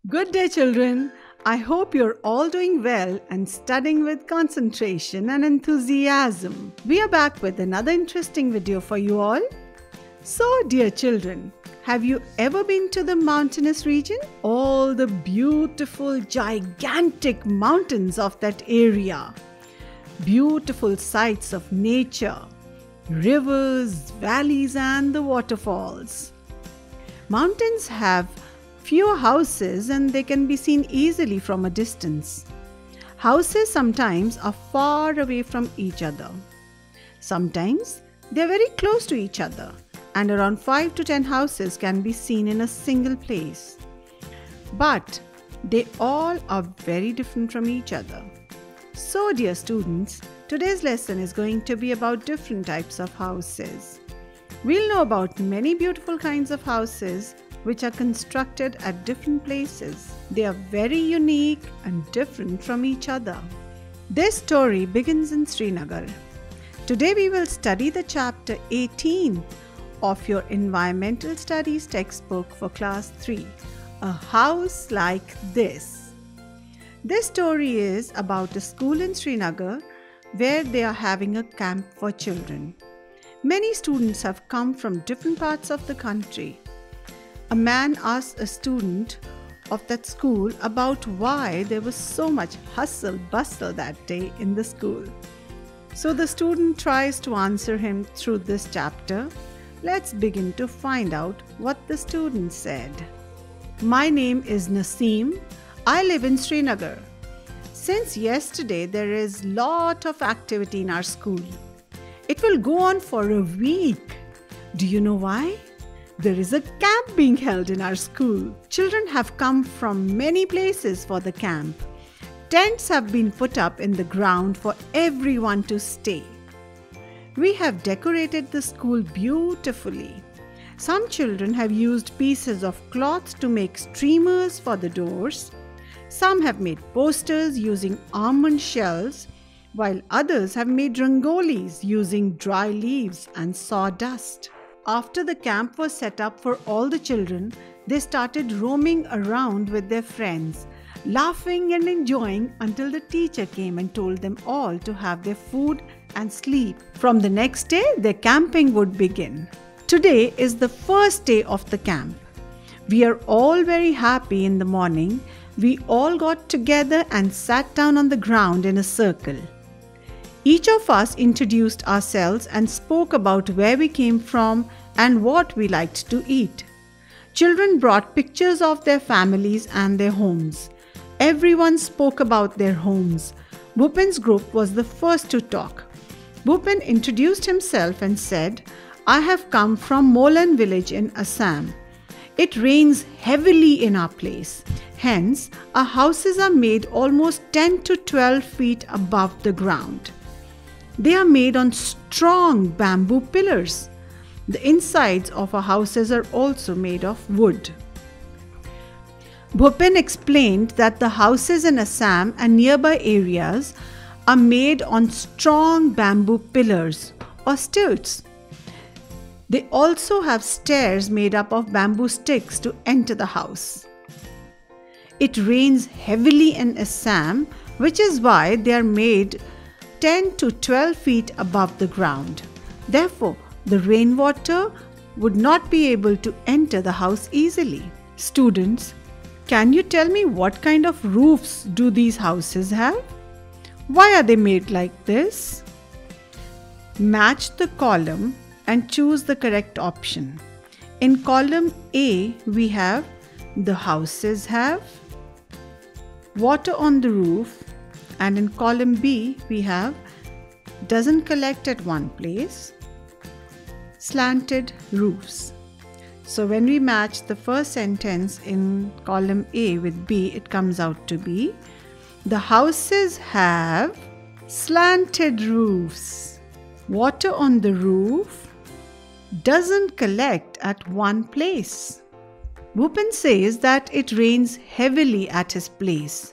Good day, children. I hope you're all doing well and studying with concentration and enthusiasm. We are back with another interesting video for you all. So, dear children, have you ever been to the mountainous region? All the beautiful, gigantic mountains of that area. Beautiful sights of nature, rivers, valleys, and the waterfalls. Mountains have fewer houses and they can be seen easily from a distance. Houses sometimes are far away from each other. Sometimes they are very close to each other, and around 5 to 10 houses can be seen in a single place. But they all are very different from each other. So, dear students, today's lesson is going to be about different types of houses. We'll know about many beautiful kinds of houses which are constructed at different places. They are very unique and different from each other. This story begins in Srinagar. Today we will study the chapter 18 of your Environmental Studies textbook for class 3, A House Like This. This story is about a school in Srinagar where they are having a camp for children. Many students have come from different parts of the country. A man asked a student of that school about why there was so much hustle bustle that day in the school. So the student tries to answer him through this chapter. Let's begin to find out what the student said. My name is Naseem. I live in Srinagar. Since yesterday there is lot of activity in our school. It will go on for a week. Do you know why? There is a camp being held in our school. Children have come from many places for the camp. Tents have been put up in the ground for everyone to stay. We have decorated the school beautifully. Some children have used pieces of cloth to make streamers for the doors. Some have made posters using almond shells, while others have made rangolis using dry leaves and sawdust. After the camp was set up for all the children, they started roaming around with their friends, laughing and enjoying until the teacher came and told them all to have their food and sleep. From the next day, their camping would begin. Today is the first day of the camp. We are all very happy in the morning. We all got together and sat down on the ground in a circle. Each of us introduced ourselves and spoke about where we came from and what we liked to eat. Children brought pictures of their families and their homes. Everyone spoke about their homes. Bhupen's group was the first to talk. Bhupen introduced himself and said, I have come from Molan village in Assam. It rains heavily in our place. Hence, our houses are made almost 10 to 12 feet above the ground. They are made on strong bamboo pillars. The insides of our houses are also made of wood. Bhupen explained that the houses in Assam and nearby areas are made on strong bamboo pillars or stilts. They also have stairs made up of bamboo sticks to enter the house. It rains heavily in Assam, which is why they are made 10 to 12 feet above the ground. Therefore, the rainwater would not be able to enter the house easily. Students, can you tell me what kind of roofs do these houses have? Why are they made like this? Match the column and choose the correct option. In column A, we have the houses have, water on the roof, and in column B, we have doesn't collect at one place, slanted roofs. So when we match the first sentence in column A with B, it comes out to be the houses have slanted roofs. Water on the roof doesn't collect at one place. Bhupen says that it rains heavily at his place.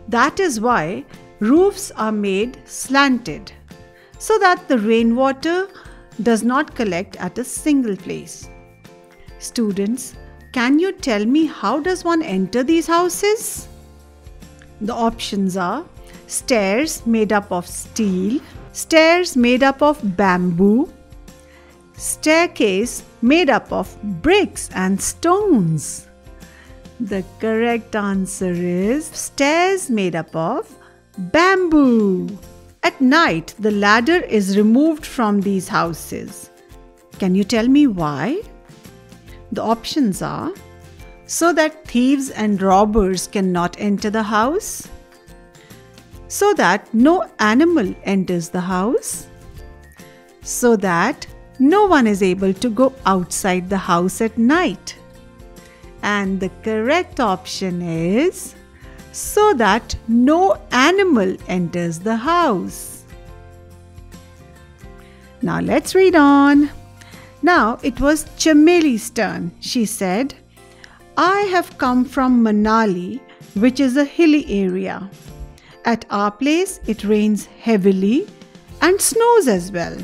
That is why roofs are made slanted, so that the rainwater does not collect at a single place. Students, Can you tell me how does one enter these houses? The options are stairs made up of steel, stairs made up of bamboo, staircase made up of bricks and stones. The correct answer is stairs made up of bamboo. At night, the ladder is removed from these houses. Can you tell me why? The options are so that thieves and robbers cannot enter the house, so that no animal enters the house, so that no one is able to go outside the house at night. And the correct option is so that no animal enters the house. Now let's read on. Now it was Chameli's turn. She said, I have come from Manali, which is a hilly area. At our place, it rains heavily and snows as well.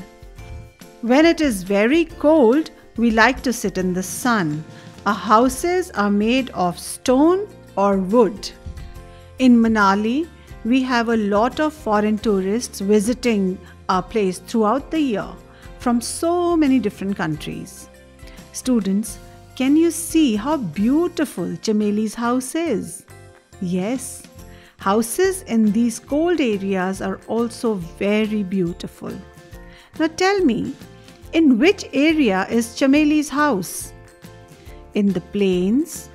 When it is very cold, we like to sit in the sun. Our houses are made of stone or wood. In Manali, we have a lot of foreign tourists visiting our place throughout the year from so many different countries. Students, can you see how beautiful Chameli's house is? Yes, houses in these cold areas are also very beautiful. Now tell me, in which area is Chameli's house? In the plains,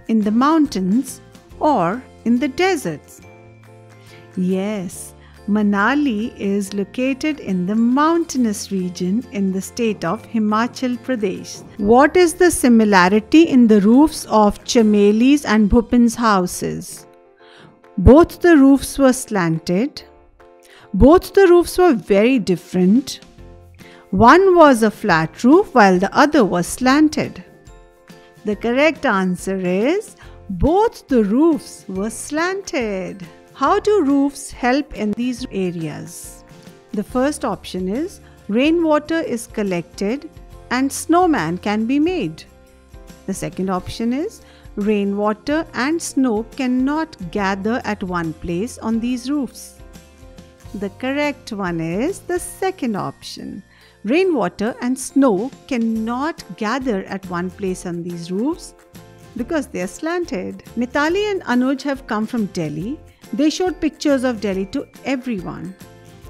in the mountains, or in the deserts? Yes, Manali is located in the mountainous region in the state of Himachal Pradesh. What is the similarity in the roofs of Chameli's and Bhupin's houses? Both the roofs were slanted. Both the roofs were very different. One was a flat roof while the other was slanted. The correct answer is both the roofs were slanted. How do roofs help in these areas? The first option is rainwater is collected and snowman can be made. The second option is rainwater and snow cannot gather at one place on these roofs. The correct one is the second option. Rainwater and snow cannot gather at one place on these roofs because they are slanted. Mithali and Anuj have come from Delhi. They showed pictures of Delhi to everyone.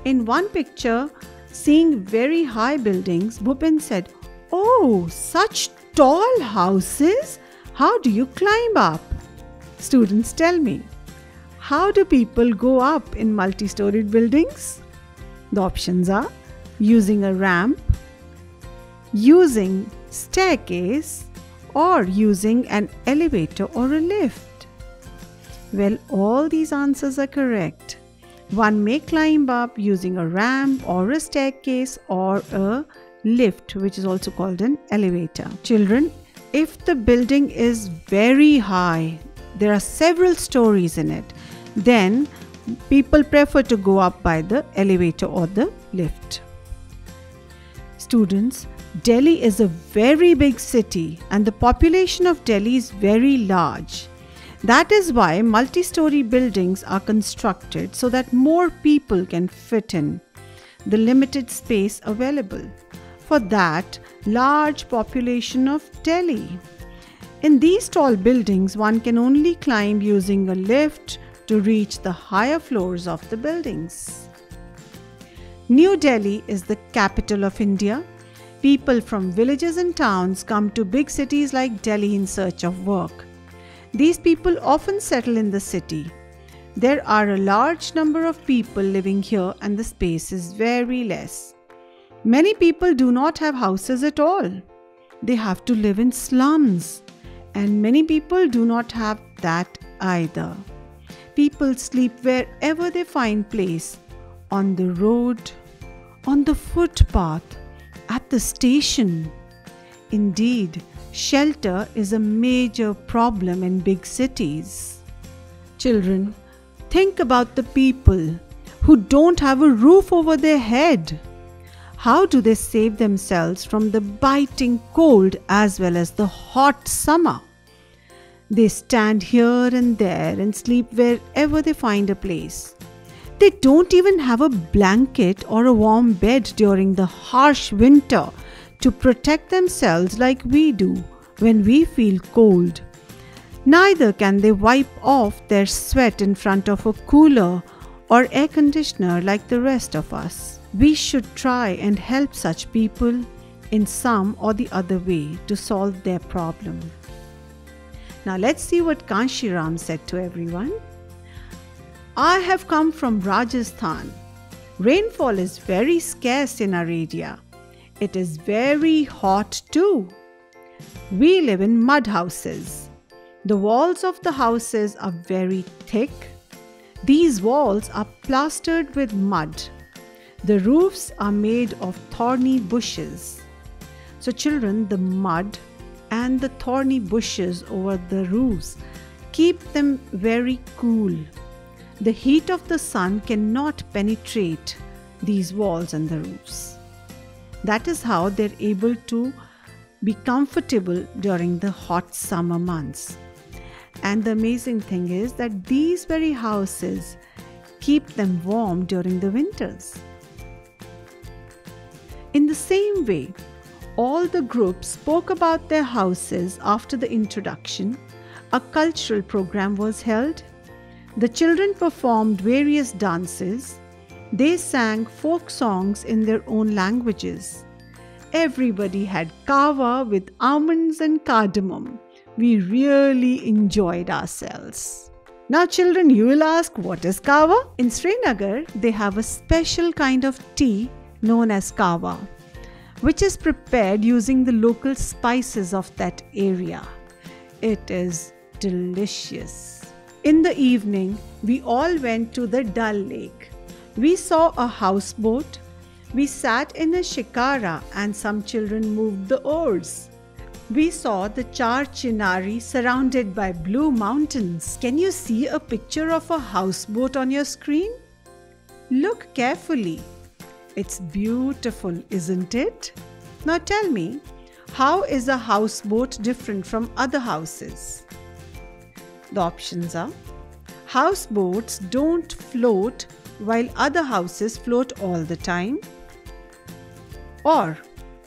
In one picture, seeing very high buildings, Bhupin said, "Oh, such tall houses! How do you climb up?" Students, tell me, how do people go up in multi-storied buildings? The options are using a ramp, using staircase, or using an elevator or a lift. Well, all these answers are correct. One may climb up using a ramp or a staircase or a lift, which is also called an elevator. Children, if the building is very high, there are several stories in it, then people prefer to go up by the elevator or the lift. Students, Delhi is a very big city and the population of Delhi is very large. That is why multi-story buildings are constructed so that more people can fit in the limited space available for that large population of Delhi. In these tall buildings, one can only climb using a lift to reach the higher floors of the buildings. New Delhi is the capital of India. People from villages and towns come to big cities like Delhi in search of work. These people often settle in the city. There are a large number of people living here and the space is very less. Many people do not have houses at all. They have to live in slums, and many people do not have that either. People sleep wherever they find place, on the road, on the footpath, at the station. Indeed, shelter is a major problem in big cities. Children, think about the people who don't have a roof over their head. How do they save themselves from the biting cold as well as the hot summer? They stand here and there and sleep wherever they find a place. They don't even have a blanket or a warm bed during the harsh winter to protect themselves like we do when we feel cold. Neither can they wipe off their sweat in front of a cooler or air conditioner like the rest of us. We should try and help such people in some or the other way to solve their problem. Now let's see what Kanshiram said to everyone. I have come from Rajasthan. Rainfall is very scarce in our area. It is very hot too. We live in mud houses. The walls of the houses are very thick. These walls are plastered with mud. The roofs are made of thorny bushes. So children, the mud and the thorny bushes over the roofs keep them very cool. The heat of the sun cannot penetrate these walls and the roofs. That is how they're able to be comfortable during the hot summer months. And the amazing thing is that these very houses keep them warm during the winters. In the same way, all the groups spoke about their houses after the introduction. A cultural program was held. The children performed various dances. They sang folk songs in their own languages. Everybody had kava with almonds and cardamom. We really enjoyed ourselves. Now children, you will ask, what is kava? In Srinagar, they have a special kind of tea known as kava, which is prepared using the local spices of that area. It is delicious. In the evening, we all went to the Dal Lake. We saw a houseboat. We sat in a shikara and some children moved the oars. We saw the Char Chinari surrounded by blue mountains. Can you see a picture of a houseboat on your screen? Look carefully. It's beautiful, isn't it? Now tell me, how is a houseboat different from other houses? The options are: houseboats don't float while other houses float all the time, or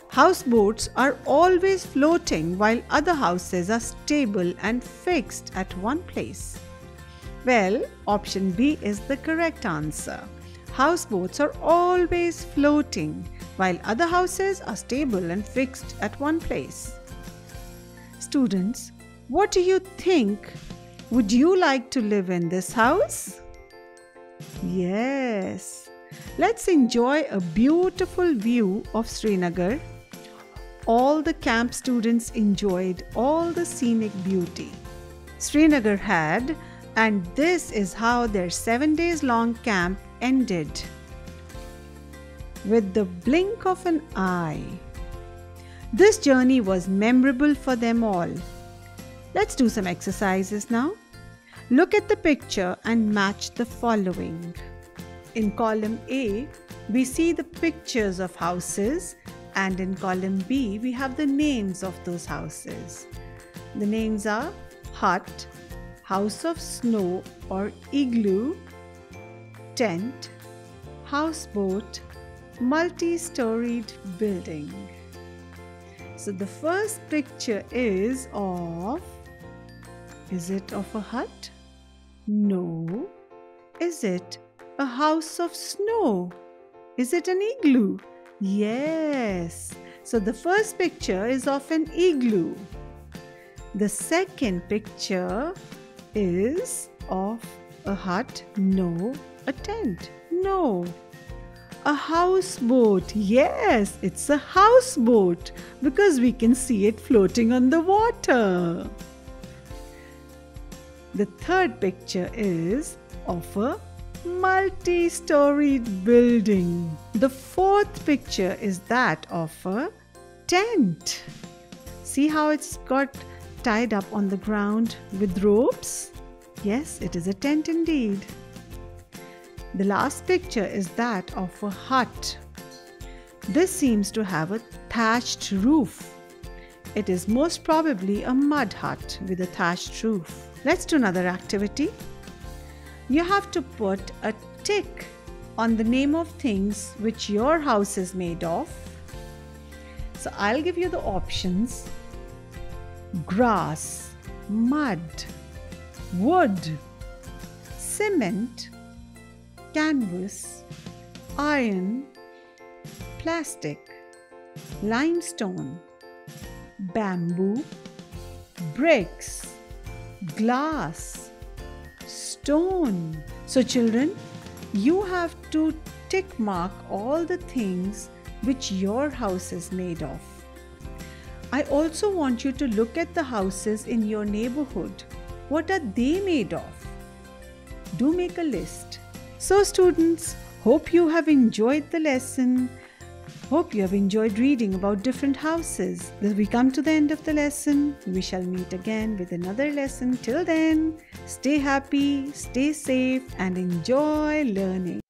houseboats are always floating while other houses are stable and fixed at one place. Well, option B is the correct answer. Houseboats are always floating while other houses are stable and fixed at one place. Students, what do you think? Would you like to live in this house? Yes. Let's enjoy a beautiful view of Srinagar. All the camp students enjoyed all the scenic beauty Srinagar had, and this is how their 7 days long camp ended. With the blink of an eye. This journey was memorable for them all. Let's do some exercises now. Look at the picture and match the following. In column A, we see the pictures of houses, and in column B, we have the names of those houses. The names are hut, house of snow or igloo, tent, houseboat, multi-storied building. So the first picture is it of a hut? No. Is it a house of snow? Is it an igloo? Yes. So the first picture is of an igloo. The second picture is of a hut? No. A tent? No. A houseboat? Yes, it's a houseboat because we can see it floating on the water. The third picture is of a multi-storied building. The fourth picture is that of a tent. See how it's got tied up on the ground with ropes? Yes, it is a tent indeed. The last picture is that of a hut. This seems to have a thatched roof. it is most probably a mud hut with a thatched roof. Let's do another activity. You have to put a tick on the name of things which your house is made of. So I'll give you the options: grass, mud, wood, cement, canvas, iron, plastic, limestone, bamboo, bricks, glass, stone. So children, you have to tick mark all the things which your house is made of. I also want you to look at the houses in your neighborhood. What are they made of? Do make a list. So students, hope you have enjoyed the lesson. Hope you have enjoyed reading about different houses. As we come to the end of the lesson, we shall meet again with another lesson. Till then, stay happy, stay safe, and enjoy learning.